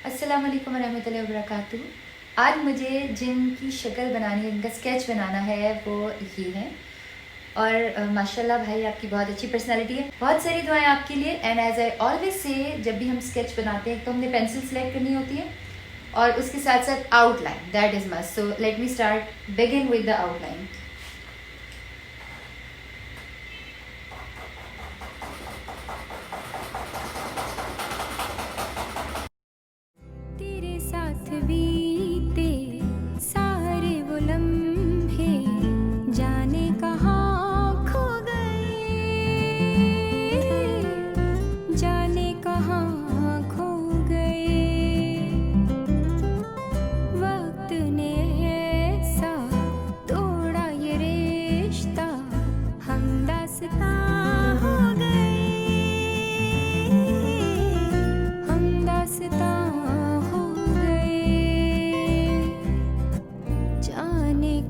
अस्सलाम वालेकुम वरहमतुल्लाहि वबरकातुहू। आज मुझे जिनकी शक्ल बनानी है, जिनका स्केच बनाना है वो ये हैं। और माशाल्लाह भाई आपकी बहुत अच्छी पर्सनालिटी है। बहुत सारी दुआएं आपके लिए। And as I always say, जब भी हम स्केच बनाते हैं तो हमने पेंसिल सेलेक्ट करनी होती है और उसके साथ साथ outline, that is must. So let me start, begin with the outline. तेरे साथ बीते सारे वो लम्हे जाने कहाँ खो गए, जाने कहाँ खो गए। वक्त ने ऐसा तोड़ा ये रिश्ता, हम दास्तां हो गए, हम दास्तां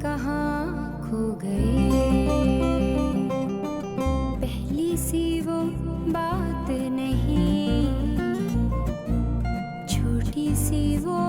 कहाँ खो गए। पहली सी वो बात नहीं, छोटी सी वो